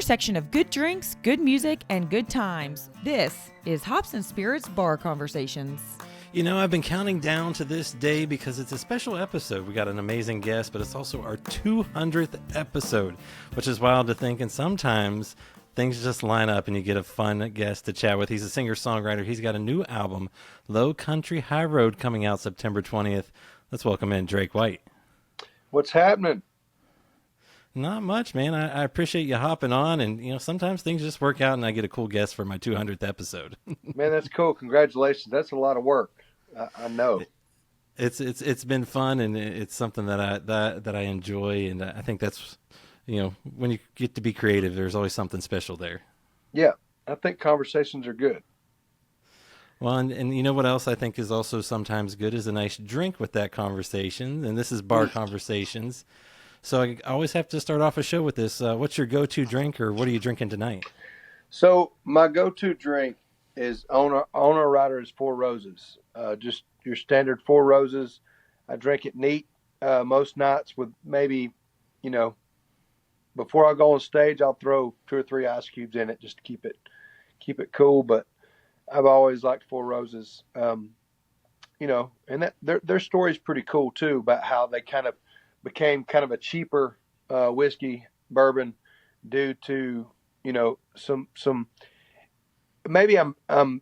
intersection of good drinks, good music, and good times. This is Hops and Spirits Bar Conversations. You know, I've been counting down to this day because it's a special episode. We got an amazing guest, but it's also our 200th episode, which is wild to think. And sometimes things just line up and you get a fun guest to chat with. He's a singer-songwriter. He's got a new album, Low Country High Road, coming out September 20th. Let's welcome in Drake White. What's happening? Not much, man. I appreciate you hopping on, and you know, sometimes things just work out and I get a cool guest for my 200th episode. Man, that's cool. Congratulations. That's a lot of work. I know. It's been fun, and it's something that I enjoy, and I think that's, you know, when you get to be creative, there's always something special there. Yeah, I think conversations are good. Well, and you know what else I think is also sometimes good is a nice drink with that conversation, and this is Bar Conversations. So I always have to start off a show with this. What's your go-to drink, or what are you drinking tonight? So my go-to drink is on a rider is Four Roses. Just your standard Four Roses. I drink it neat most nights with maybe, you know, before I go on stage, I'll throw 2 or 3 ice cubes in it just to keep it cool. But I've always liked Four Roses. You know, and that their story is pretty cool too, about how they kind of became kind of a cheaper whiskey bourbon due to, you know, some maybe I'm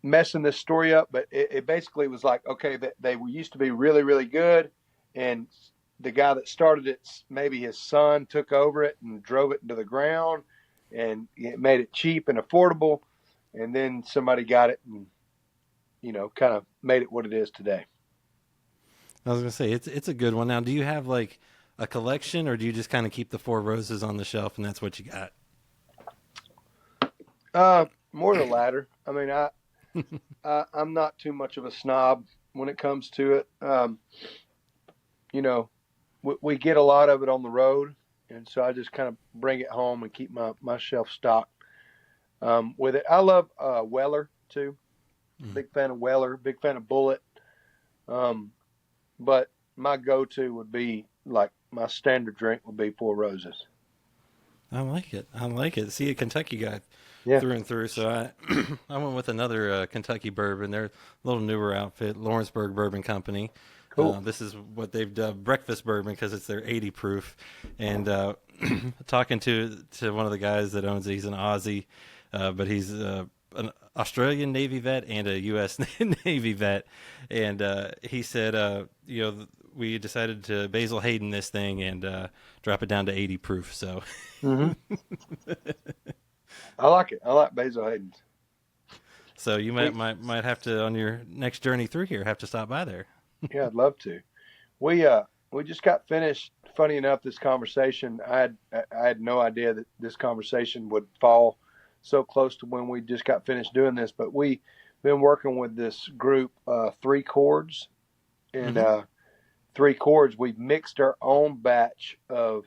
messing this story up, but it basically was like, okay, they used to be really, really good, and the guy that started it, maybe his son took over it and drove it into the ground, and it made it cheap and affordable, and then somebody got it and, you know, kind of made it what it is today. I was going to say, it's a good one. Now, do you have like a collection, or do you just kind of keep the Four Roses on the shelf and that's what you got? More the latter. I mean, I'm not too much of a snob when it comes to it. You know, we get a lot of it on the road, and so I just kind of bring it home and keep my shelf stocked with it. I love Weller too. Big fan of Weller, big fan of Bullet. But my go-to would be, like, my standard drink would be Four Roses. I like it. See, a Kentucky guy through and through. So I went with another Kentucky bourbon. They're a little newer outfit, Lawrenceburg Bourbon Company. Cool. This is what they've dubbed breakfast bourbon because it's their 80 proof. And talking to one of the guys that owns it, he's an Aussie, but he's an Australian Navy vet and a U.S. Navy vet. And he said, you know, we decided to Basil Hayden this thing and drop it down to 80 proof. So I like it. I like Basil Hayden's. So you might have to, on your next journey through here, have to stop by there. Yeah, I'd love to. We just got finished. Funny enough, this conversation, I had no idea that this conversation would fall so close to when we just got finished doing this, but we've been working with this group, 3 Chords, and 3 Chords, we've mixed our own batch of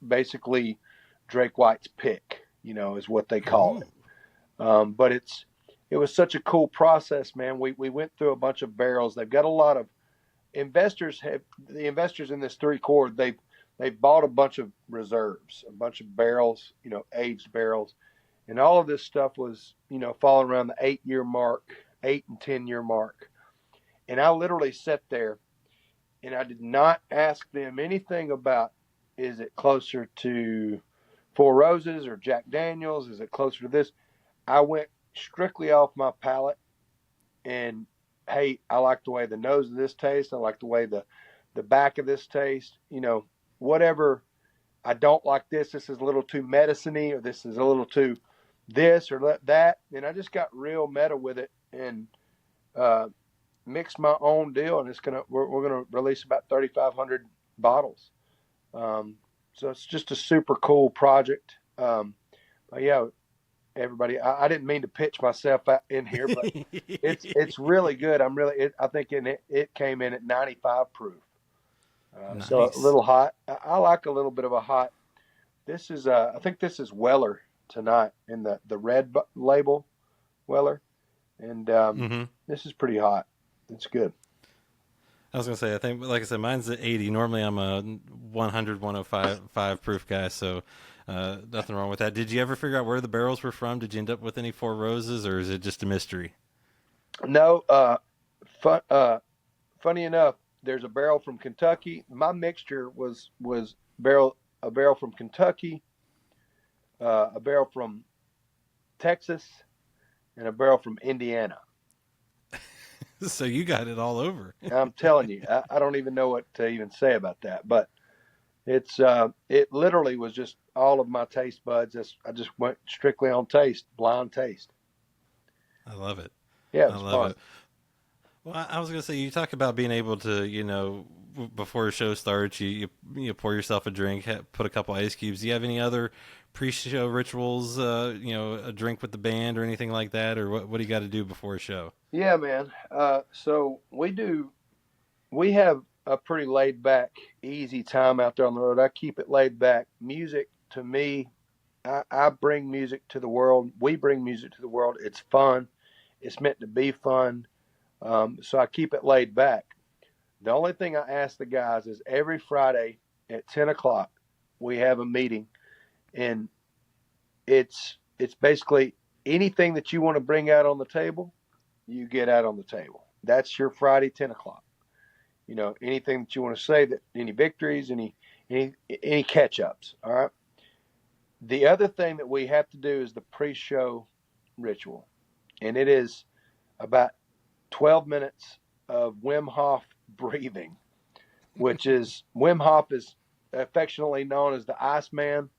basically Drake White's pick, you know, is what they call it. But it was such a cool process, man. We went through a bunch of barrels. They've got a lot of investors. The investors in this 3 Chord, they've bought a bunch of reserves, a bunch of barrels, you know, aged barrels. And all of this stuff was, you know, falling around the 8-year mark, 8 and 10-year mark. And I literally sat there and I did not ask them anything about, is it closer to Four Roses or Jack Daniels? Is it closer to this? I went strictly off my palate, and hey, I like the way the nose of this tastes. I like the way the back of this tastes. You know, whatever. I don't like this. This is a little too medicine-y, or this is a little too this or that. And I just got real meta with it and mixed my own deal. And we're gonna release about 3,500 bottles. So it's just a super cool project. But yeah, everybody, I didn't mean to pitch myself out in here, but it's really good. I think it came in at 95 proof. Nice. So a little hot. I like a little bit of a hot. This is I think this is Weller tonight in the red label Weller, and this is pretty hot. It's good. I was gonna say, I think, like I said, mine's at 80. Normally, I'm a 100, 105 proof guy, so nothing wrong with that. Did you ever figure out where the barrels were from? Did you end up with any Four Roses, or is it just a mystery? No, funny enough, there's a barrel from Kentucky. My mixture was a barrel from Kentucky, a barrel from Texas, and a barrel from Indiana. So you got it all over. I'm telling you, I don't even know what to even say about that. But it literally was just all of my taste buds. I just went strictly on taste, blind taste. I love it. Yeah, I it's love fun. it. Well, I was gonna say, you talk about being able to, before a show starts, you pour yourself a drink, put a couple ice cubes. Do you have any other pre-show rituals? A drink with the band or anything like that, or what do you got to do before a show? Yeah, man. So we have a pretty laid back, easy time out there on the road. I keep it laid back. Music to me, I bring music to the world. We bring music to the world. It's fun. It's meant to be fun. So I keep it laid back. The only thing I ask the guys is every Friday at 10 o'clock, we have a meeting, and it's basically anything that you want to bring out on the table, you get out on the table. That's your Friday, 10 o'clock. Anything that you want to say, that any victories, any catch ups. All right. The other thing that we have to do is the pre-show ritual, and it is about 12 minutes of Wim Hof breathing, which is Wim Hof is affectionately known as the Iceman,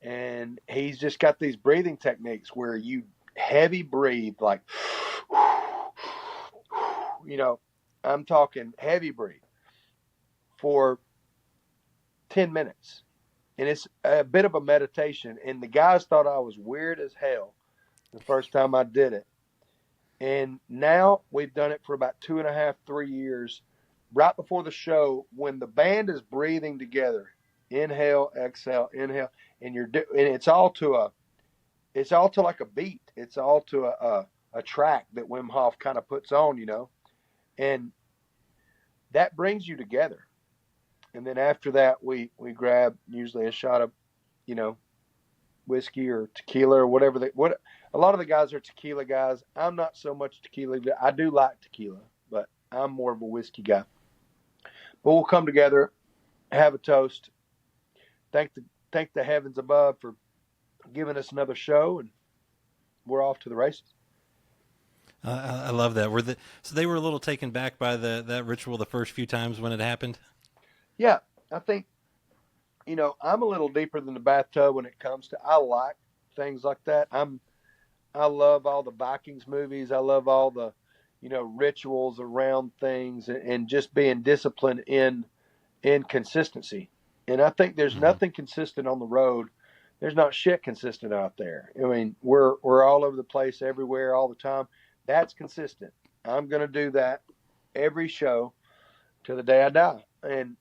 and he's just got these breathing techniques where you heavy breathe, like, I'm talking heavy breathe for 10 minutes. And it's a bit of a meditation. And the guys thought I was weird as hell the first time I did it. And now we've done it for about 2.5, 3 years. Right before the show, when the band is breathing together, inhale, exhale, inhale, and it's all to like a beat. It's all to a track that Wim Hof kind of puts on, and that brings you together. And then after that, we grab usually a shot of, whiskey or tequila or whatever. A lot of the guys are tequila guys. I'm not so much tequila. I do like tequila, but I'm more of a whiskey guy. But we'll come together, have a toast, thank the heavens above for giving us another show, and we're off to the races. I love that. So they were a little taken back by that ritual the first few times when it happened? Yeah, I think, I'm a little deeper than the bathtub when it comes to, I like things like that. I love all the Vikings movies. I love all the, rituals around things, and just being disciplined in consistency. And I think there's nothing consistent on the road. There's not shit consistent out there. I mean, we're all over the place, everywhere, all the time. That's consistent. I'm going to do that every show to the day I die. And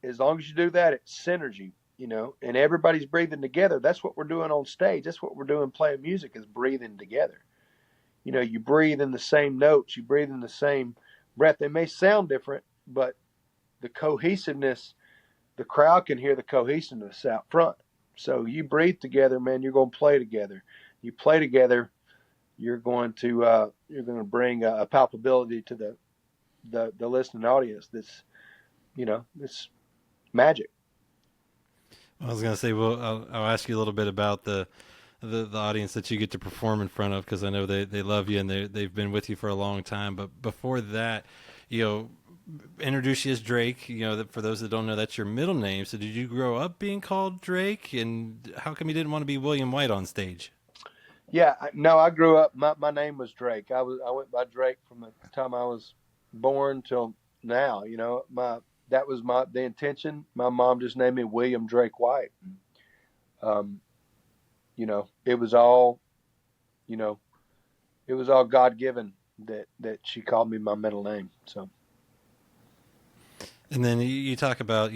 as long as you do that, it's synergy, and everybody's breathing together. That's what we're doing on stage. That's what we're doing playing music, is breathing together. You breathe in the same notes. You breathe in the same breath. They may sound different, but the cohesiveness, the crowd can hear the cohesiveness out front. So you breathe together, man, you're going to play together. You play together, you're going to bring a palpability to the listening audience. This magic. I was going to say, well, I'll ask you a little bit about the audience that you get to perform in front of, because I know they love you and they've been with you for a long time. But before that, introduce you as Drake. For those that don't know, that's your middle name. So did you grow up being called Drake? And how come you didn't want to be William White on stage? Yeah, no, I grew up. My name was Drake. I went by Drake from the time I was born till now. That was the intention. My mom just named me William Drake White. It was all, God given that she called me my middle name. So. And then you talk about,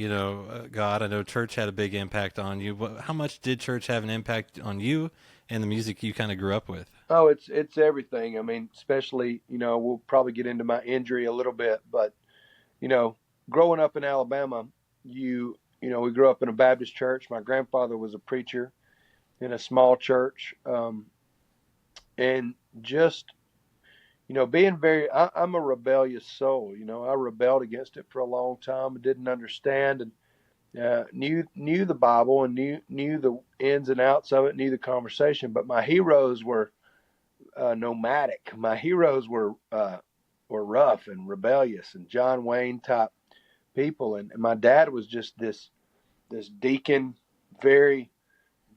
God. I know church had a big impact on you. How much did church have an impact on you and the music you kind of grew up with? Oh, it's everything. I mean, especially, we'll probably get into my injury a little bit, but you know, growing up in Alabama, we grew up in a Baptist church. My grandfather was a preacher in a small church, and just being I'm a rebellious soul. I rebelled against it for a long time. I didn't understand and knew the Bible and knew the ins and outs of it, knew the conversation. But my heroes were nomadic. My heroes were rough and rebellious and John Wayne type people. And my dad was just this deacon, very,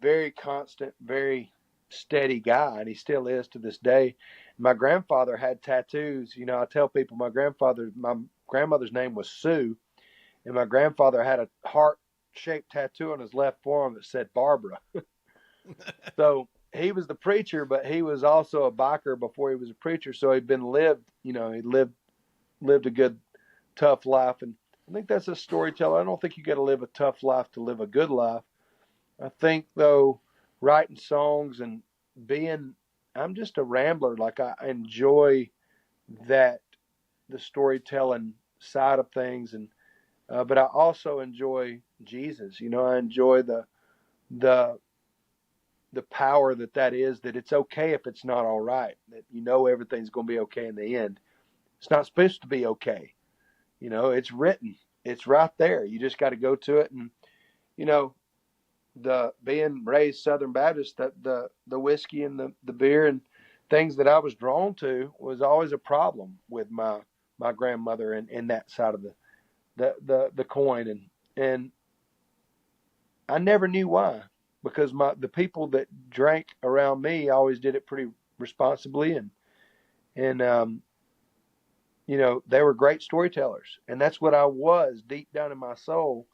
very constant, very steady guy, and he still is to this day. My grandfather had tattoos. I tell people my grandmother's name was Sue, and my grandfather had a heart-shaped tattoo on his left forearm that said Barbara. So he was the preacher, but he was also a biker before he was a preacher. So he lived a good, tough life. And I think that's a storyteller. I don't think you got to live a tough life to live a good life. I think, though, writing songs and I'm just a rambler. Like, I enjoy the storytelling side of things. And, but I also enjoy Jesus. I enjoy the power that is, that it's okay if it's not all right, that everything's going to be okay in the end. It's not supposed to be okay. It's written. It's right there. You just got to go to it. And, the being raised Southern Baptist, the whiskey and the beer and things that I was drawn to was always a problem with my grandmother and that side of the coin. And I never knew why, because the people that drank around me always did it pretty responsibly, and they were great storytellers, and that's what I was deep down in my soul,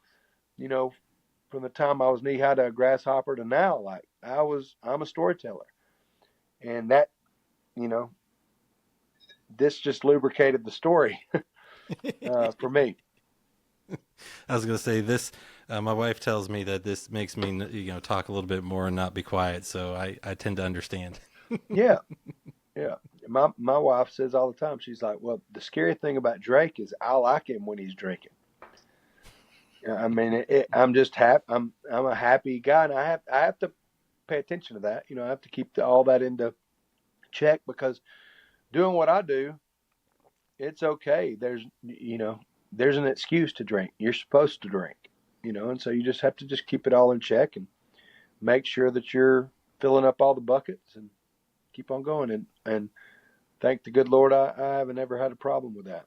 from the time I was knee high to a grasshopper to now. Like, I'm a storyteller, and that, this just lubricated the story for me. I was going to say this. My wife tells me that this makes me, talk a little bit more and not be quiet. So I tend to understand. Yeah. Yeah. My wife says all the time, she's like, well, the scary thing about Drake is I like him when he's drinking. I mean, I'm just happy. I'm a happy guy, and I have to pay attention to that. I have to keep all that into check, because doing what I do, it's okay. There's an excuse to drink. You're supposed to drink, and so you just have to just keep it all in check and make sure that you're filling up all the buckets and keep on going. And thank the good Lord, I haven't ever had a problem with that.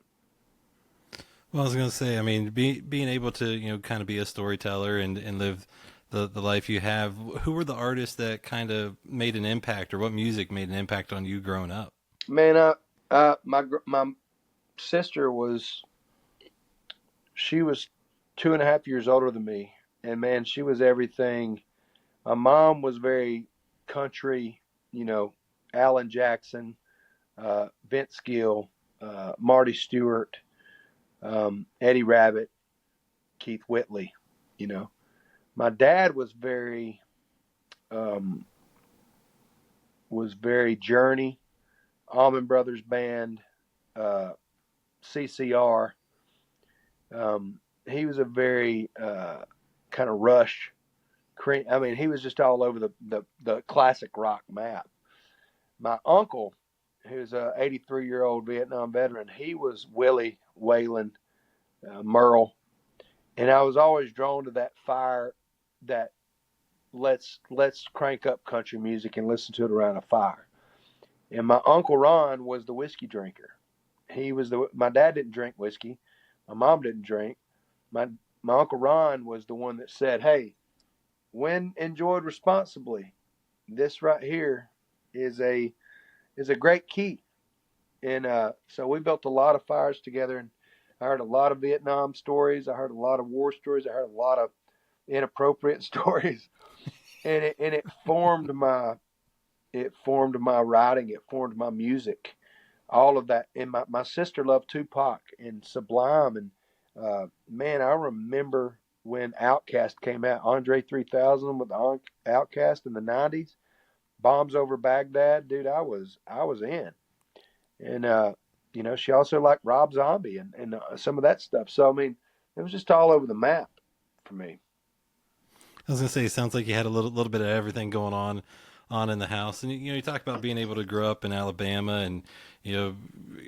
Well, I was going to say, I mean, being able to, kind of be a storyteller and live the life you have, who were the artists that kind of made an impact, or what music made an impact on you growing up? Man, my sister she was 2.5 years older than me, and man, she was everything. My mom was very country, Alan Jackson, Vince Gill, Marty Stewart, Eddie Rabbitt, Keith Whitley. My dad was very Journey, Allman Brothers Band, CCR. He was a very kind of Rush. I mean, he was just all over the classic rock map. My uncle, who's a 83-year-old Vietnam veteran, he was Willie, Waylon, Merle, and I was always drawn to that fire. That let's crank up country music and listen to it around a fire. And my Uncle Ron was the whiskey drinker. My dad didn't drink whiskey. My mom didn't drink. My Uncle Ron was the one that said, hey, when enjoyed responsibly, this right here is a great key. And so we built a lot of fires together, and I heard a lot of Vietnam stories. I heard a lot of war stories. I heard a lot of inappropriate stories, and it formed my writing. It formed my music, all of that. And my sister loved Tupac and Sublime, and man, I remember when Outkast came out, Andre 3000 with Outkast in the 90s, Bombs Over Baghdad, dude, I was in. And She also liked Rob Zombie and some of that stuff. So I mean, it was just all over the map for me. I was gonna say, it sounds like you had a little bit of everything going on in the house, and you talk about being able to grow up in Alabama, and your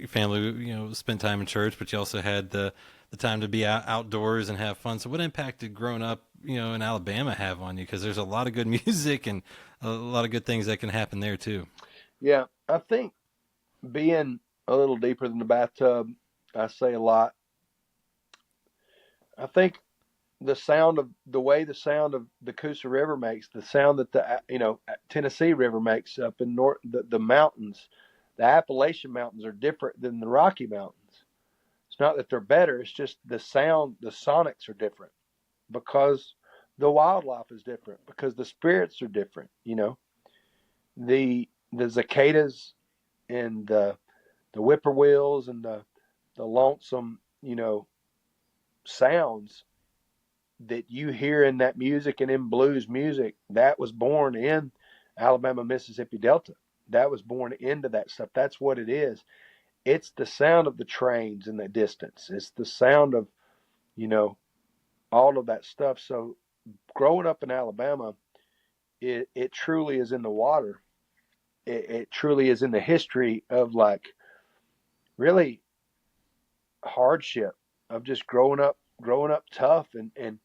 family spent time in church, but you also had the time to be outdoors and have fun. So, what impact did growing up in Alabama have on you? Because there's a lot of good music and a lot of good things that can happen there too. Yeah, I think being a little deeper than the bathtub, I say a lot. I think the sound of the Coosa River makes, the sound that the Tennessee River makes up in north, the mountains, the Appalachian Mountains are different than the Rocky Mountains. It's not that they're better, it's just the sound, the sonics are different because the wildlife is different, because the spirits are different. The cicadas and the whippoorwills and the lonesome sounds that you hear in that music and in blues music, that was born in Alabama, Mississippi Delta. That was born into that stuff. That's what it is. It's the sound of the trains in the distance. It's the sound of, all of that stuff. So growing up in Alabama, it truly is in the water. It truly is in the history of like really hardship of just growing up tough and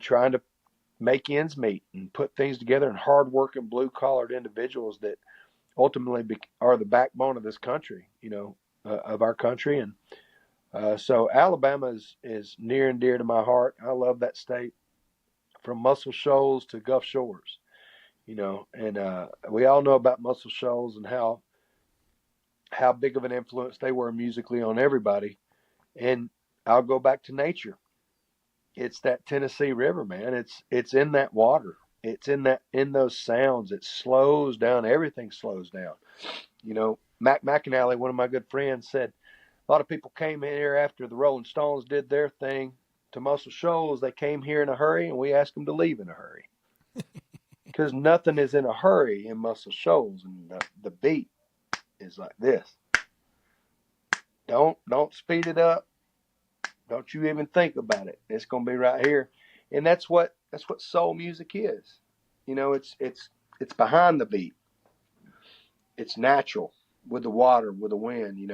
trying to make ends meet and put things together, and hardworking blue collared individuals that ultimately are the backbone of this country, of our country. And so Alabama is near and dear to my heart. I love that state, from Muscle Shoals to Gulf Shores, and we all know about Muscle Shoals and how big of an influence they were musically on everybody. And I'll go back to nature. It's that Tennessee River, man. It's in that water. It's in those sounds. It slows down. Everything slows down. Mac McAnally, one of my good friends, said a lot of people came in here after the Rolling Stones did their thing to Muscle Shoals. They came here in a hurry, and we asked them to leave in a hurry because nothing is in a hurry in Muscle Shoals, and the beat is like this. Don't speed it up. Don't you even think about it. It's gonna be right here, and that's what soul music is. It's behind the beat. It's natural with the water, with the wind.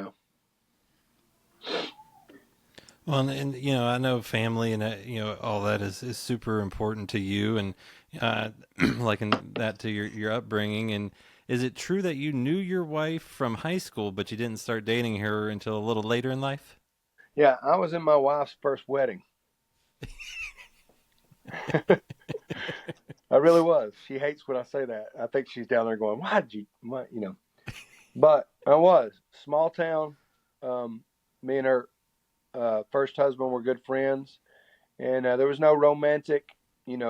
Well, and I know family and all that is super important to you, and like in that to your upbringing. And is it true that you knew your wife from high school, but you didn't start dating her until a little later in life? Yeah, I was in my wife's first wedding. I really was. She hates when I say that. I think she's down there going, "Why did you?" But I was small town. Me and her first husband were good friends, and there was no romantic,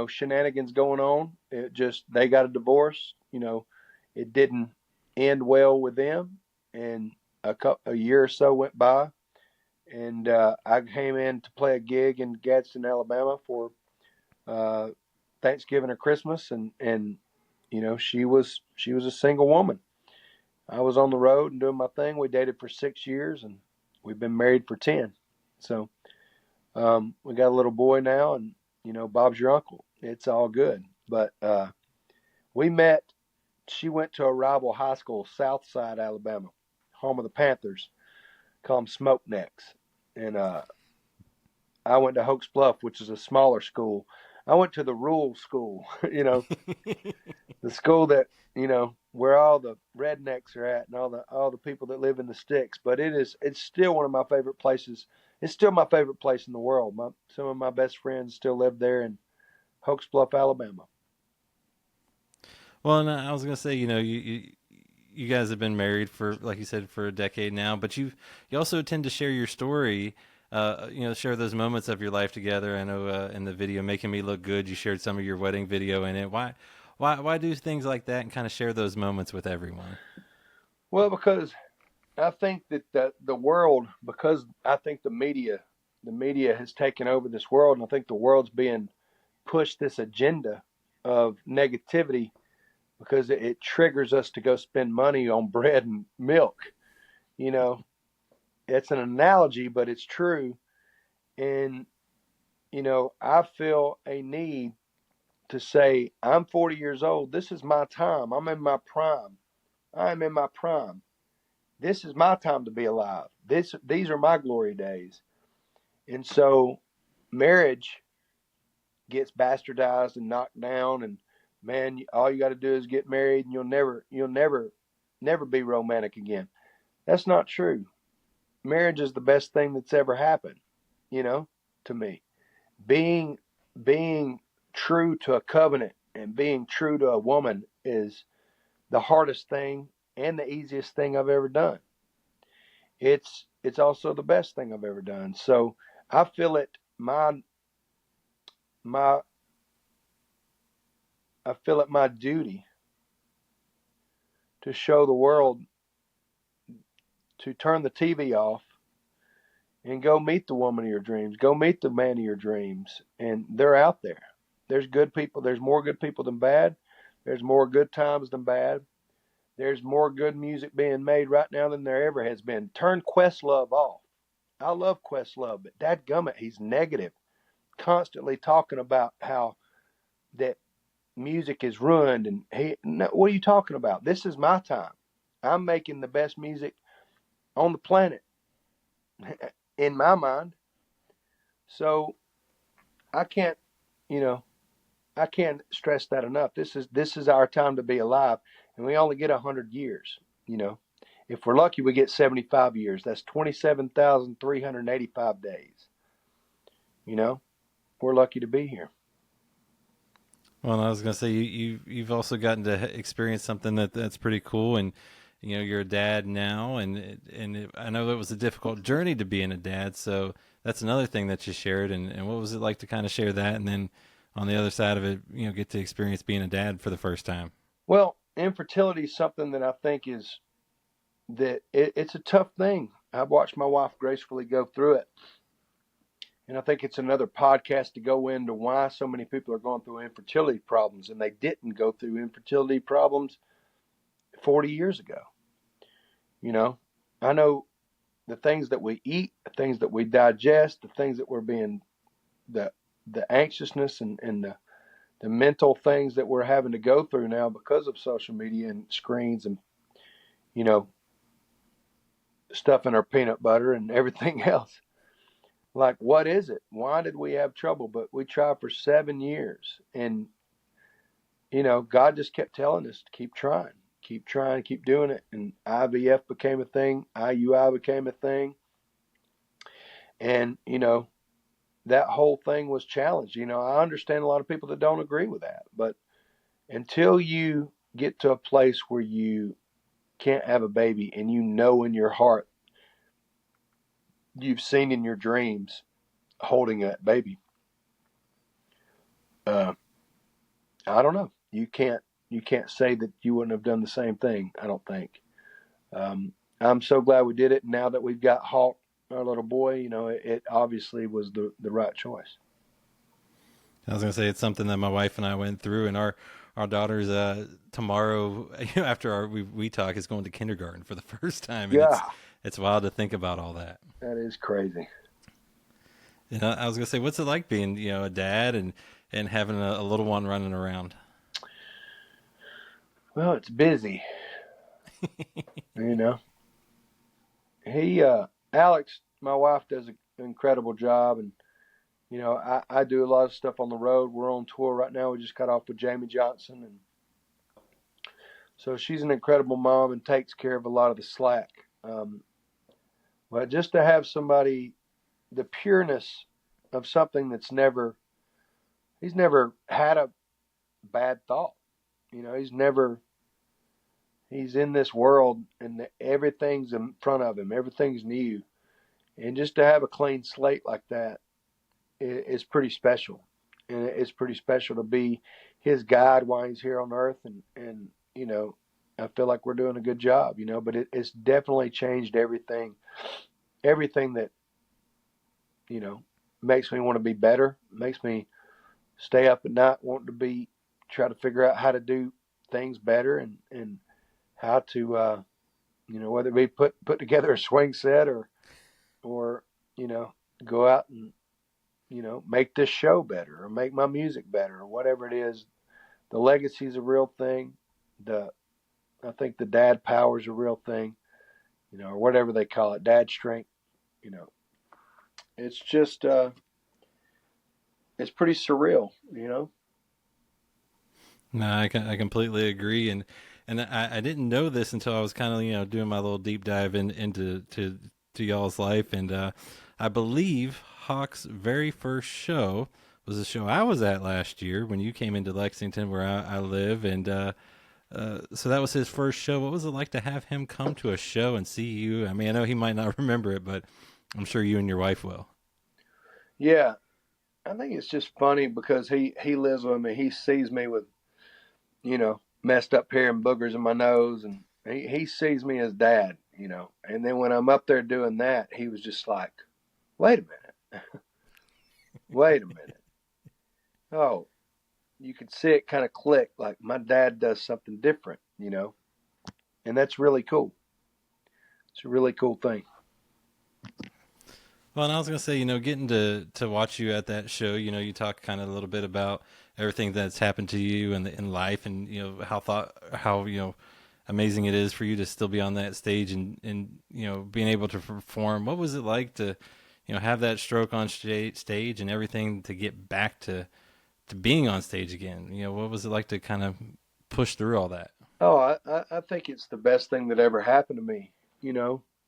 shenanigans going on. It just they got a divorce. It didn't end well with them, and a year or so went by, and I came in to play a gig in Gadsden, Alabama for Thanksgiving or Christmas, and she was a single woman. I was on the road and doing my thing. We dated for 6 years, and we've been married for 10. So we got a little boy now, and Bob's your uncle. It's all good. But we met. She went to a rival high school, Southside, Alabama, home of the Panthers, call them Smoke Necks. And I went to Hoax Bluff, which is a smaller school. I went to the rural school, the school that, where all the rednecks are at and all the people that live in the sticks. But it's still one of my favorite places. It's still my favorite place in the world. Some of my best friends still live there in Hoax Bluff, Alabama. Well, and I was gonna say, you guys have been married for, like you said, for a decade now, but you also tend to share your story, share those moments of your life together. I know in the video "Making Me Look Good," you shared some of your wedding video in it. Why do things like that and kind of share those moments with everyone? Well, because I think that the world, because I think the media has taken over this world, and I think the world's being pushed this agenda of negativity because it triggers us to go spend money on bread and milk, it's an analogy, but it's true. And, I feel a need to say, I'm 40 years old. This is my time. I'm in my prime. I'm in my prime. This is my time to be alive. These are my glory days. And so marriage gets bastardized and knocked down, and man, all you got to do is get married and you'll never be romantic again. That's not true. Marriage is the best thing that's ever happened, to me. Being true to a covenant and being true to a woman is the hardest thing and the easiest thing I've ever done. It's also the best thing I've ever done. So I feel it my I feel it my duty to show the world to turn the TV off and go meet the woman of your dreams. Go meet the man of your dreams. And they're out there. There's good people. There's more good people than bad. There's more good times than bad. There's more good music being made right now than there ever has been. Turn Questlove off. I love Questlove, but dadgummit, he's negative. Constantly talking about how that music is ruined. And what are you talking about? This is my time. I'm making the best music on the planet in my mind. So I can't, I can't stress that enough. This is our time to be alive, and we only get 100 years. If we're lucky, we get 75 years. That's 27,385 days. We're lucky to be here. Well, I was going to say you've also gotten to experience something that's pretty cool, and you're a dad now, and I know it was a difficult journey to being a dad. So that's another thing that you shared, and what was it like to kind of share that, and then on the other side of it, get to experience being a dad for the first time. Well, infertility is something that I think is that it's a tough thing. I've watched my wife gracefully go through it. And I think it's another podcast to go into why so many people are going through infertility problems, and they didn't go through infertility problems 40 years ago. I know the things that we eat, the things that we digest, the things that we're being, the anxiousness and the mental things that we're having to go through now because of social media and screens and, stuff in our peanut butter and everything else. Like, what is it? Why did we have trouble? But we tried for 7 years. And, God just kept telling us to keep trying, keep doing it. And IVF became a thing. IUI became a thing. And, that whole thing was challenged. I understand a lot of people that don't agree with that. But until you get to a place where you can't have a baby and in your heart, you've seen in your dreams holding that baby, I don't know. You can't say that you wouldn't have done the same thing. I don't think. I'm so glad we did it. Now that we've got Hawk, our little boy, it obviously was the right choice. I was going to say it's something that my wife and I went through, and our daughter's tomorrow after we talk is going to kindergarten for the first time. And Yeah, it's wild to think about all that. that is crazy. And I was going to say, what's it like being a dad and having a little one running around? Well, it's busy. He Alex, my wife, does an incredible job, and I do a lot of stuff on the road. We're on tour right now. We just got off with Jamie Johnson, and so she's an incredible mom and takes care of a lot of the slack. But just to have somebody, the pureness of something he's never had a bad thought. He's in this world and everything's in front of him. Everything's new. And just to have a clean slate like that is pretty special. And it's pretty special to be his guide while he's here on earth. And I feel like we're doing a good job, but it's definitely changed everything that, makes me want to be better, makes me stay up at night wanting to try to figure out how to do things better and how to, whether it be put together a swing set or or, go out and, make this show better or make my music better or whatever it is. The legacy is a real thing. I think the dad power is a real thing, or whatever they call it, dad strength. You know, it's just, it's pretty surreal. No, I completely agree, and I didn't know this until I was kind of doing my little deep dive into to y'all's life, and I believe Hawk's very first show was a show I was at last year when you came into Lexington, where I live, and so that was his first show. What was it like to have him come to a show and see you? I mean, I know he might not remember it, but I'm sure you and your wife will. Yeah, I think it's just funny because he lives with me. He sees me with, messed up hair and boogers in my nose, and he sees me as dad. And then when I'm up there doing that, he was just like, wait a minute. Wait a minute. Oh, you could see it kind of click, like my dad does something different. And that's really cool. It's a really cool thing. Well, and I was gonna say, getting to watch you at that show, you talk kind of a little bit about everything that's happened to you in life, and how amazing it is for you to still be on that stage and being able to perform. What was it like to have that stroke on stage and everything to get back to being on stage again? What was it like to kind of push through all that? Oh, I think it's the best thing that ever happened to me.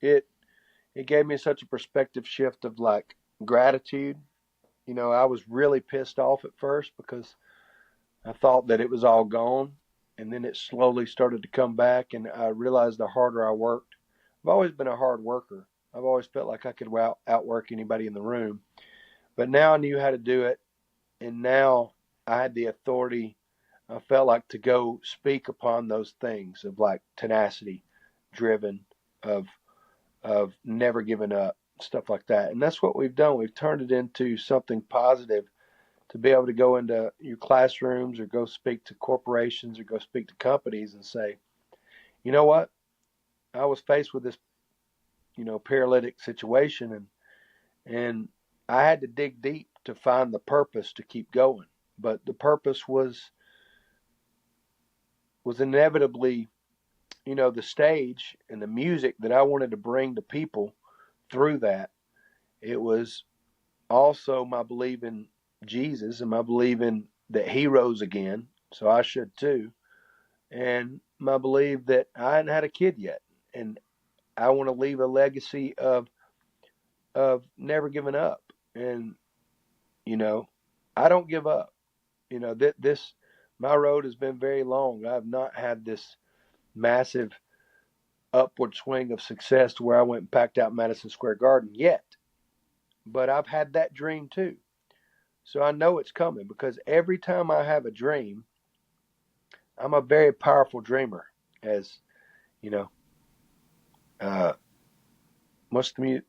It gave me such a perspective shift of like gratitude. I was really pissed off at first because I thought that it was all gone, and then it slowly started to come back, and I realized the harder I worked. I've always been a hard worker. I've always felt like I could outwork anybody in the room, but now I knew how to do it, and now I had the authority. I felt like to go speak upon those things of like tenacity, driven, of never giving up, stuff like that. And that's what we've done. We've turned it into something positive to be able to go into your classrooms or go speak to corporations or go speak to companies and say, you know what? I was faced with this, paralytic situation, and I had to dig deep to find the purpose to keep going. But the purpose was inevitably, the stage and the music that I wanted to bring to people through that. It was also my belief in Jesus and my belief in that he rose again, so I should too. And my belief that I hadn't had a kid yet, and I want to leave a legacy of never giving up. And I don't give up. This my road has been very long. I've not had this massive upward swing of success to where I went and packed out Madison Square Garden yet. But I've had that dream too. So I know it's coming because every time I have a dream, I'm a very powerful dreamer. As you know, uh, what's the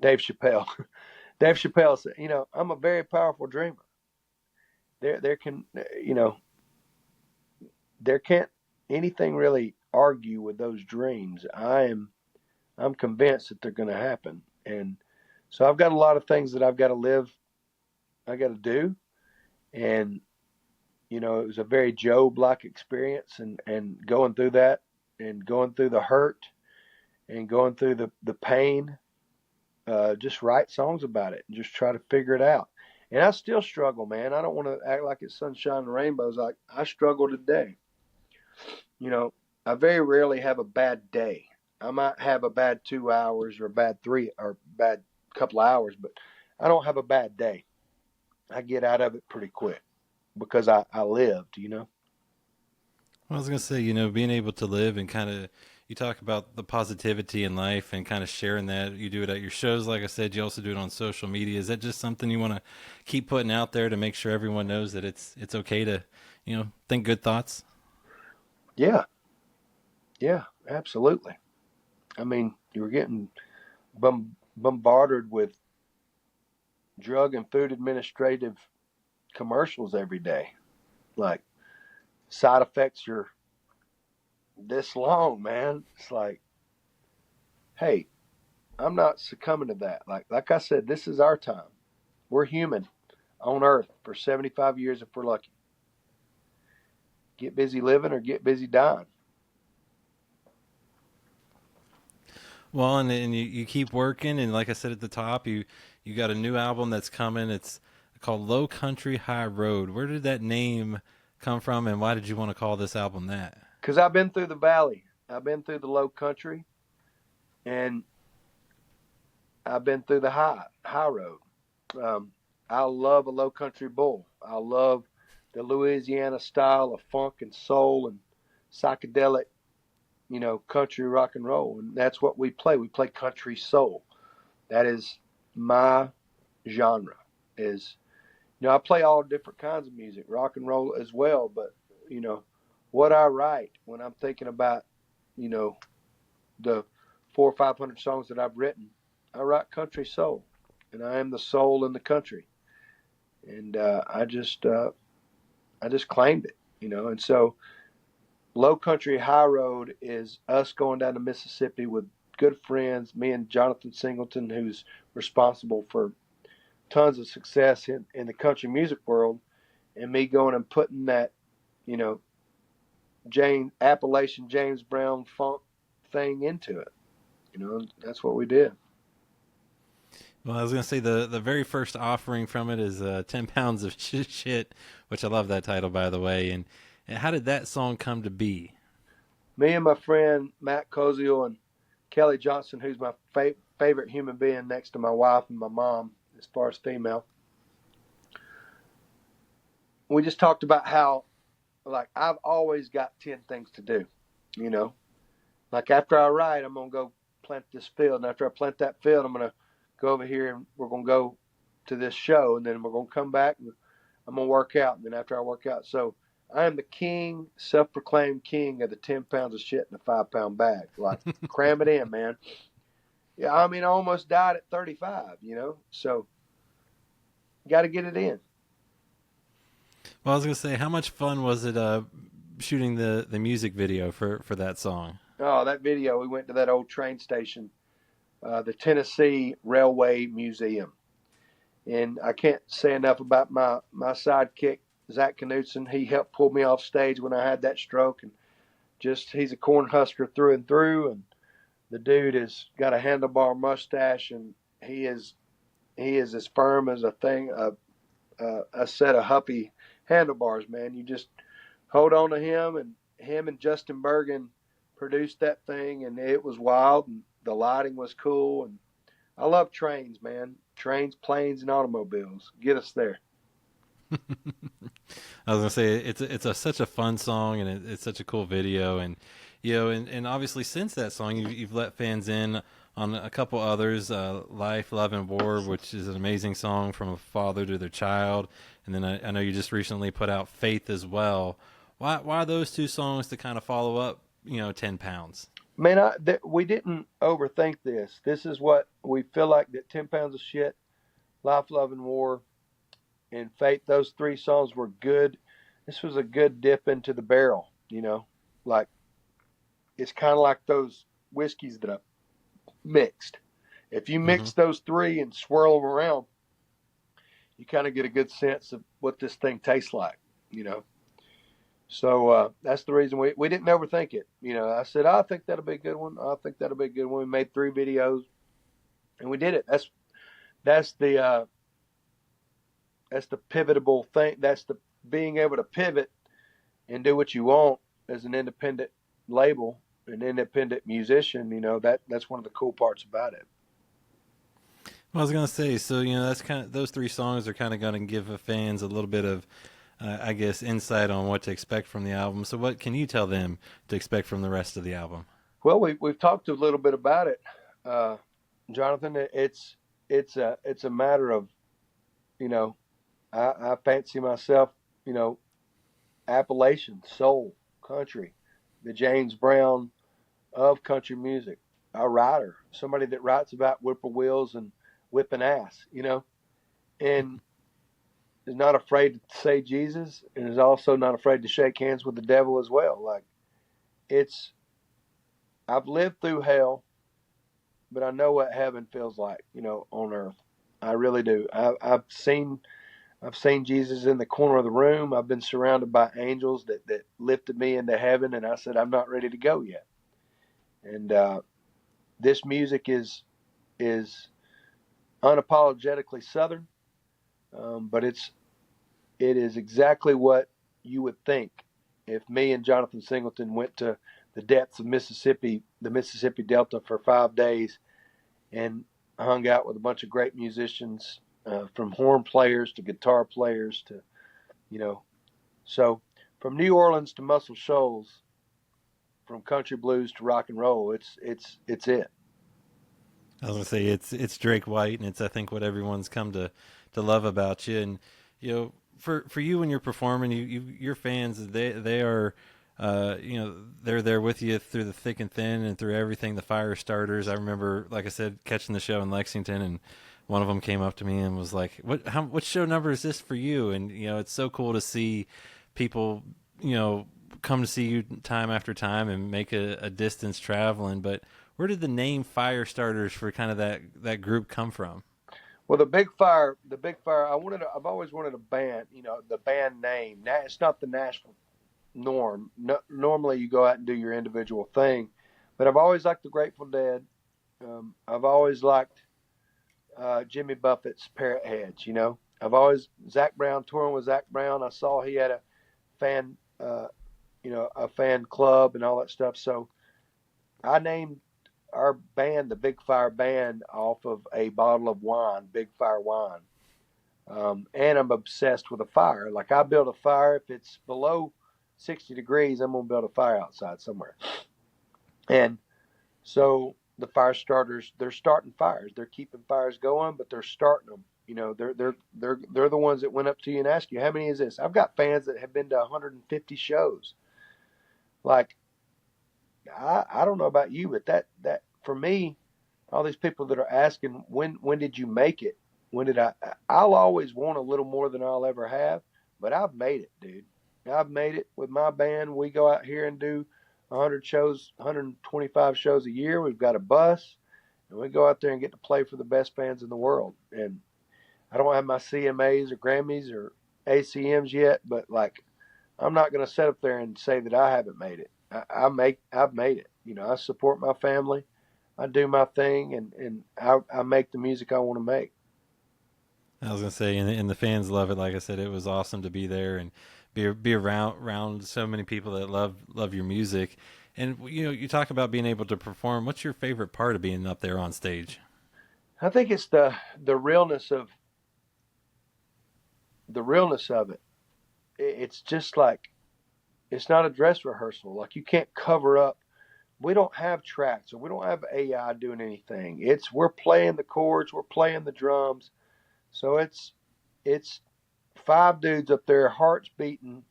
Dave Chappelle? Dave Chappelle said, I'm a very powerful dreamer. There can there can't anything really argue with those dreams. I'm convinced that they're going to happen, and so I've got a lot of things that I've got to live. I got to do, and it was a very Job-like experience, and going through that, and going through the hurt, and going through the pain. Just write songs about it and just try to figure it out. And I still struggle, man. I don't want to act like it's sunshine and rainbows. Like I struggle today. I very rarely have a bad day. I might have a bad 2 hours or a bad three or bad couple of hours, but I don't have a bad day. I get out of it pretty quick because I lived. I was gonna say, being able to live and kind of, you talk about the positivity in life and kind of sharing that. You do it at your shows, like I said. You also do it on social media. Is that just something you want to keep putting out there to make sure everyone knows that it's okay to, think good thoughts? Yeah, yeah, absolutely. I mean, you were getting bombarded with drug and food administrative commercials every day. Like side effects are this long, man. It's like, hey, I'm not succumbing to that. Like I said, this is our time. We're human on Earth for 75 years if we're lucky. Get busy living or get busy dying. Well, and you keep working, and like I said at the top, you got a new album that's coming. It's called Low Country High Road. Where did that name come from, and why did you want to call this album that? Because I've been through the valley. I've been through the low country, and I've been through the high road. I love a low country bull. I love the Louisiana style of funk and soul and psychedelic, country rock and roll. And that's what we play. We play country soul. That is my genre. I play all different kinds of music, rock and roll as well. But, what I write when I'm thinking about, the 400 or 500 songs that I've written, I write country soul, and I am the soul in the country. And I just claimed it, And so, Low Country High Road is us going down to Mississippi with good friends, me and Jonathan Singleton, who's responsible for tons of success in the country music world, and me going and putting that, Appalachian James Brown funk thing into it. That's what we did. Well, I was going to say the very first offering from it is 10 Pounds of Shit, which I love that title, by the way. And how did that song come to be? Me and my friend Matt Koziel and Kelly Johnson, who's my favorite human being next to my wife and my mom, as far as female, we just talked about how, I've always got 10 things to do, Like after I write, I'm going to go plant this field. And after I plant that field, I'm going to go over here and we're going to go to this show. And then we're going to come back and I'm going to work out. And then after I work out, so I am the king, self-proclaimed king of the 10 pounds of shit in a 5-pound bag. Cram it in, man. Yeah, I almost died at 35, So got to get it in. Well, I was going to say, how much fun was it shooting the music video for that song? Oh, that video, we went to that old train station, the Tennessee Railway Museum. And I can't say enough about my sidekick, Zach Knudsen. He helped pull me off stage when I had that stroke. And he's a corn husker through and through. And the dude has got a handlebar mustache, and he is as firm as a set of Huppy handlebars, man. You just hold on to him, and him and Justin Bergen produced that thing, and it was wild, and the lighting was cool. And I love trains, man. Trains, planes, and automobiles. Get us there. I was gonna say it's such a fun song, and it's such a cool video, and and obviously since that song you've let fans in on a couple others, Life, Love, and War, which is an amazing song from a father to their child, and then I know you just recently put out Faith as well. Why those two songs to kind of follow up 10 Pounds? Man, we didn't overthink this. This is what we feel like, that 10 Pounds of Shit, Life, Love, and War, and Faith, those three songs were good. This was a good dip into the barrel, it's kind of like those whiskeys that I mixed. If you mix those three and swirl them around, you kind of get a good sense of what this thing tastes like, So that's the reason we didn't overthink it. I said, I think that'll be a good one. I think that'll be a good one. We made 3 videos, and we did it. That's the pivotable thing. That's the being able to pivot and do what you want as an independent label, an independent musician. That's one of the cool parts about it. Well, I was gonna say, so that's those 3 songs are kind of going to give the fans a little bit of I guess, insight on what to expect from the album. So what can you tell them to expect from the rest of the album? Well, we've talked a little bit about it, Jonathan. It's a matter of, I fancy myself, Appalachian soul country, the James Brown of country music, a writer, somebody that writes about whippoorwills and whipping ass, and is not afraid to say Jesus, and is also not afraid to shake hands with the devil as well. I've lived through hell, but I know what heaven feels like, on earth. I really do. I've seen Jesus in the corner of the room. I've been surrounded by angels that lifted me into heaven, and I said, I'm not ready to go yet. And this music is unapologetically Southern, but it is exactly what you would think if me and Jonathan Singleton went to the depths of Mississippi, the Mississippi Delta, for 5 days and hung out with a bunch of great musicians, from horn players to guitar players to, so from New Orleans to Muscle Shoals, from country blues to rock and roll, it's it. I was gonna say it's Drake White, and it's I think what everyone's come to love about you. And for you when you're performing, your fans they are they're there with you through the thick and thin and through everything. The fire starters. I remember, like I said, catching the show in Lexington, and one of them came up to me and was like, what show number is this for you? And it's so cool to see people come to see you time after time and make a distance traveling. But where did the name Fire Starters for kind of that group come from? Well, the big fire. I've always wanted a band. The band name. It's not the national norm. No, normally, you go out and do your individual thing, but I've always liked the Grateful Dead. I've always liked Jimmy Buffett's Parrot Heads. I've always Zach Brown, touring with Zach Brown. I saw he had a fan, a fan club and all that stuff. So I named our band the Big Fire Band off of a bottle of wine, Big Fire wine. And I'm obsessed with a fire. Like, I build a fire. If it's below 60 degrees, I'm going to build a fire outside somewhere. And so the fire starters, they're starting fires. They're keeping fires going, but they're starting them. They're the ones that went up to you and asked you, how many is this? I've got fans that have been to 150 shows. Like, I don't know about you, but that for me, all these people that are asking, when did you make it? I'll always want a little more than I'll ever have, but I've made it, dude. I've made it with my band. We go out here and do 100 shows, 125 shows a year. We've got a bus, and we go out there and get to play for the best bands in the world. And I don't have my CMAs or Grammys or ACMs yet, but like, I'm not going to sit up there and say that I haven't made it. I've made it. I support my family. I do my thing, and I make the music I want to make. I was gonna say, and the fans love it. Like I said, it was awesome to be there and be around so many people that love your music. And you talk about being able to perform. What's your favorite part of being up there on stage? I think it's the realness of it. It's just like, it's not a dress rehearsal. Like, you can't cover up. We don't have tracks, or we don't have AI doing anything. We're playing the chords, we're playing the drums. So it's 5 dudes up there, hearts beating,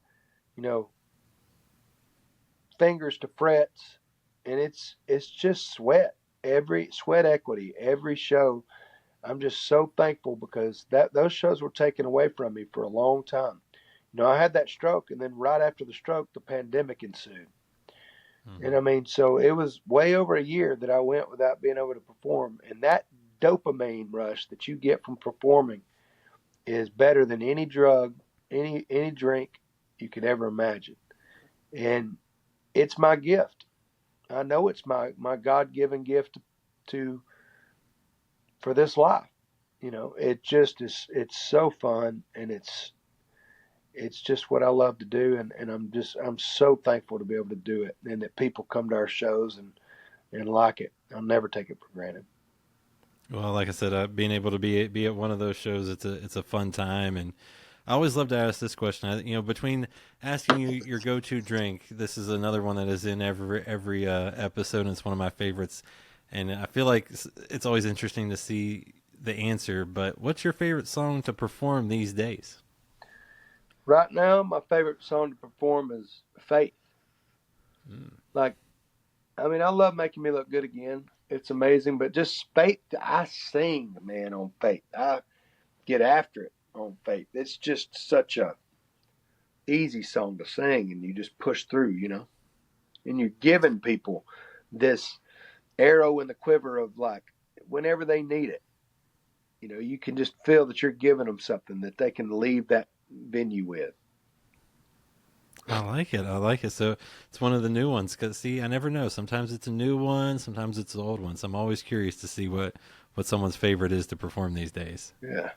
fingers to frets, and it's just sweat. Every sweat equity, every show. I'm just so thankful, because those shows were taken away from me for a long time. I had that stroke, and then right after the stroke, the pandemic ensued. Mm-hmm. And so it was way over a year that I went without being able to perform. And that dopamine rush that you get from performing is better than any drug, any drink you could ever imagine. And it's my gift. I know it's my God-given gift for this life. It just is. It's so fun, and it's just what I love to do, and I'm so thankful to be able to do it, and that people come to our shows and like it. I'll never take it for granted. Well, like I said, being able to be at one of those shows, it's a fun time. And I always love to ask this question. Between asking you your go-to drink, this is another one that is in every episode, and it's one of my favorites. And I feel like it's always interesting to see the answer. But what's your favorite song to perform these days? Right now, my favorite song to perform is Faith. Like, I love Making Me Look Good Again. It's amazing, but just Faith, I sing, man, on Faith. I get after it on Faith. It's just such a easy song to sing, and you just push through, and you're giving people this arrow in the quiver of, like, whenever they need it. You can just feel that you're giving them something that they can leave that venue with. I like it. I like it. So it's one of the new ones. Cause see, I never know. Sometimes it's a new one. Sometimes it's an old one. So I'm always curious to see what someone's favorite is to perform these days. Yeah.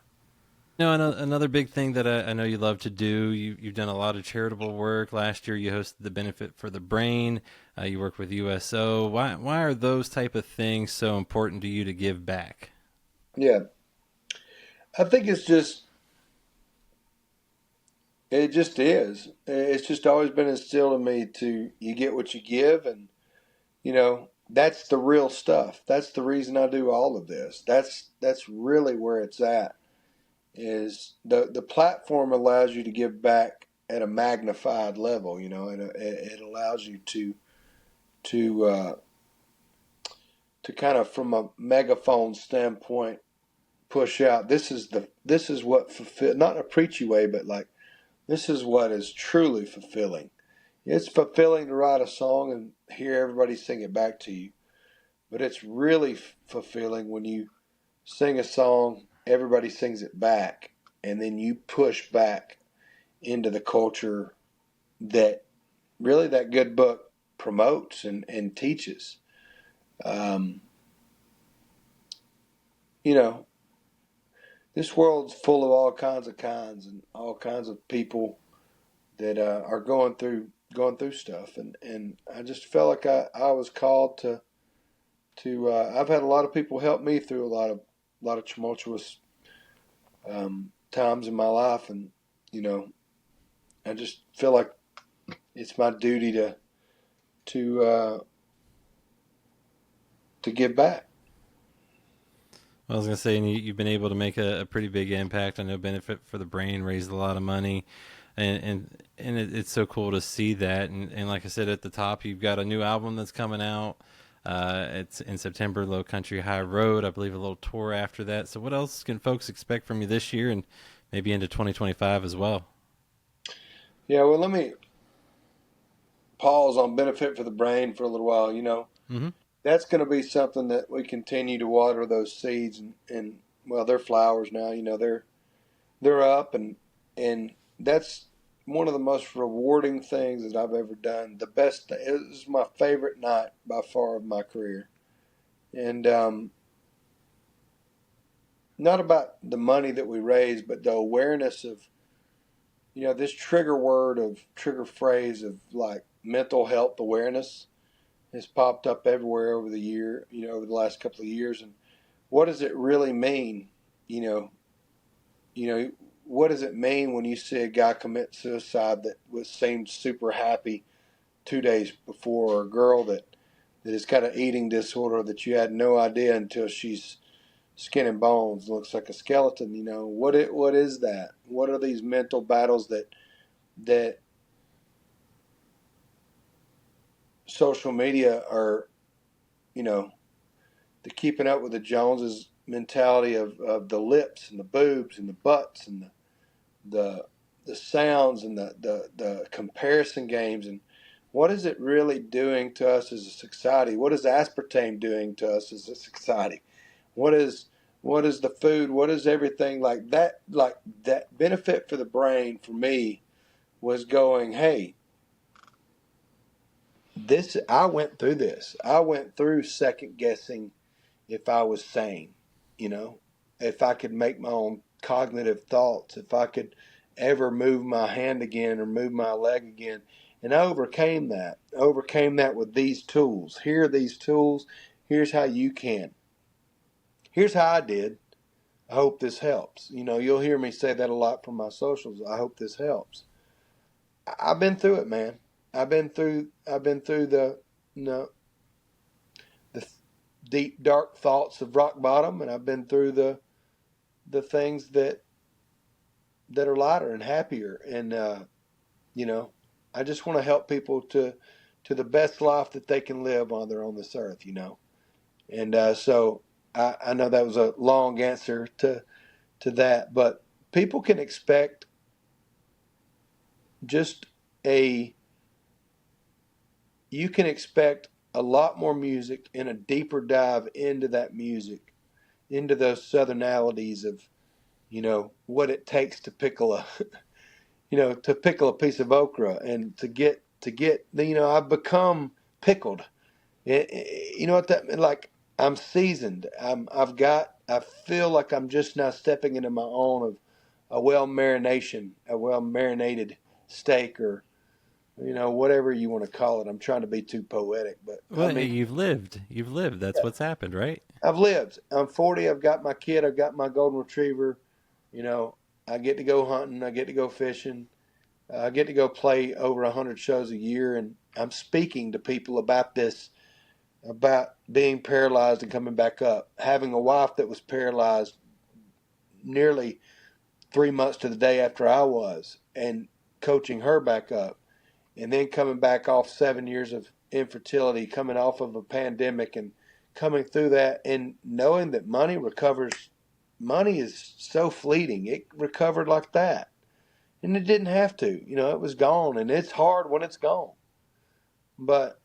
Another big thing that I know you love to do, you've done a lot of charitable work. Last year you hosted the Benefit for the Brain. You work with USO. Why are those type of things so important to you to give back? Yeah. I think it just is. It's just always been instilled in me you get what you give, and, that's the real stuff. That's the reason I do all of this. That's really where it's at. Is the platform allows you to give back at a magnified level, and it allows you to kind of, from a megaphone standpoint, push out. This is what fulfill, not in a preachy way, but like, this is what is truly fulfilling. It's fulfilling to write a song and hear everybody sing it back to you, but it's really fulfilling when you sing a song, everybody sings it back, and then you push back into the culture that really that good book promotes and teaches. This world's full of all kinds and all kinds of people that are going through stuff, and I just felt like I was called to I've had a lot of people help me through a lot of tumultuous times in my life, and I just feel like it's my duty to give back. I was going to say, and you've been able to make a pretty big impact. I know Benefit for the Brain raised a lot of money, and it's so cool to see that. And like I said at the top, you've got a new album that's coming out. It's in September, Low Country High Road. I believe a little tour after that. So what else can folks expect from you this year and maybe into 2025 as well? Yeah, well, let me pause on Benefit for the Brain for a little while. Mm-hmm. That's going to be something that we continue to water those seeds, and well, they're flowers now. They're up, and that's one of the most rewarding things that I've ever done. The best thing, it was my favorite night by far of my career, and not about the money that we raised, but the awareness of this trigger phrase of like mental health awareness has popped up everywhere over the last couple of years. And what does it really mean? What does it mean when you see a guy commit suicide that seemed super happy 2 days before, or a girl that has got an eating disorder that you had no idea until she's skin and bones, looks like a skeleton? What is that? What are these mental battles that social media are, the keeping up with the Joneses mentality of the lips and the boobs and the butts and the sounds and the comparison games? And what is it really doing to us as a society? What is aspartame doing to us as a society? What is the food? What is everything like that? Like that Benefit for the Brain for me was going, hey, I went through this. I went through second guessing if I was sane, if I could make my own cognitive thoughts, if I could ever move my hand again or move my leg again. And I overcame that. I overcame that with these tools. Here are these tools. Here's how you can. Here's how I did. I hope this helps. You'll hear me say that a lot from my socials. I hope this helps. I've been through it, man. I've been through the deep dark thoughts of rock bottom, and I've been through the things that are lighter and happier. And I just want to help people to the best life that they can live while they're on this earth. And so I know that was a long answer to that, but people can expect you can expect a lot more music and a deeper dive into that music into those southernalities of, what it takes to pickle a piece of okra, and to get, I've become pickled. You know what that means? Like, I'm seasoned. I feel like I'm just now stepping into my own of a well marinated steak, or, whatever you want to call it. I'm trying to be too poetic, but Well, I mean, you've lived. That's what's happened, right? I've lived. I'm 40. I've got my kid. I've got my golden retriever. I get to go hunting. I get to go fishing. I get to go play over 100 shows a year, and I'm speaking to people about this, about being paralyzed and coming back up. Having a wife that was paralyzed nearly 3 months to the day after I was, and coaching her back up, and then coming back off 7 years of infertility, coming off of a pandemic, and coming through that, and knowing that money recovers. Money is so fleeting. It recovered like that. And it didn't have to. It was gone, and it's hard when it's gone. But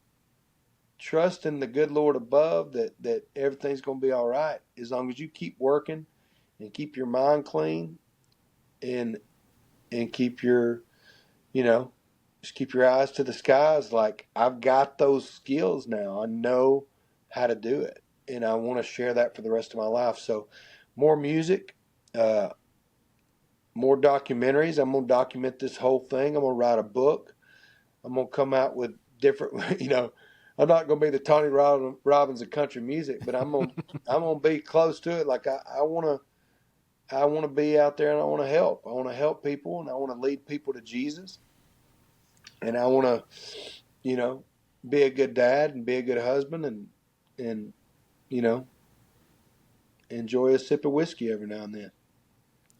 trust in the good Lord above that everything's going to be all right, as long as you keep working and keep your mind clean, and keep your, just keep your eyes to the skies. Like, I've got those skills now. I know how to do it, and I want to share that for the rest of my life. So more music, more documentaries. I'm going to document this whole thing. I'm going to write a book. I'm going to come out with different, I'm not going to be the Tony Robbins of country music, but I'm going to be close to it. Like, I want to be out there, and I want to help. I want to help people, and I want to lead people to Jesus. And I want to, be a good dad and be a good husband, and enjoy a sip of whiskey every now and then.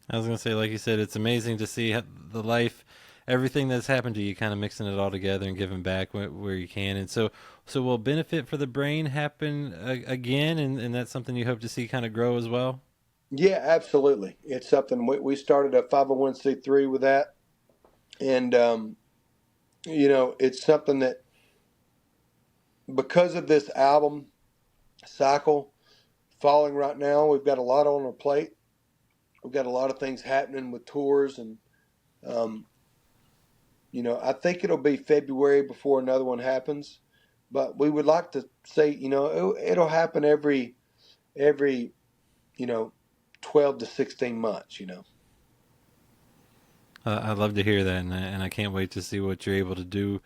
I was going to say, like you said, it's amazing to see the life, everything that's happened to you, kind of mixing it all together and giving back where you can. And so will Benefit for the Brain happen again? And that's something you hope to see kind of grow as well? Yeah, absolutely. It's something we started a 501c3 with that. And, it's something that, because of this album cycle falling right now, we've got a lot on our plate. We've got a lot of things happening with tours, and, I think it'll be February before another one happens, but we would like to say, it'll happen every, 12 to 16 months, I'd love to hear that, and I can't wait to see what you're able to do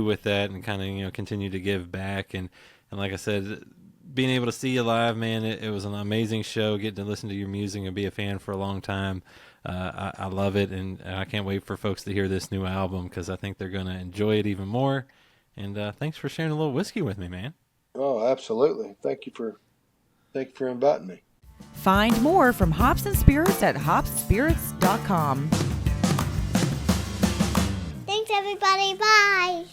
with that, and kind of continue to give back. And like I said, being able to see you live, man, it was an amazing show. Getting to listen to your music and be a fan for a long time, I love it, and I can't wait for folks to hear this new album, because I think they're going to enjoy it even more. And thanks for sharing a little whiskey with me, man. Oh, absolutely. Thank you for inviting me. Find more from Hops and Spirits at hopspirits.com. Thanks, everybody. Bye.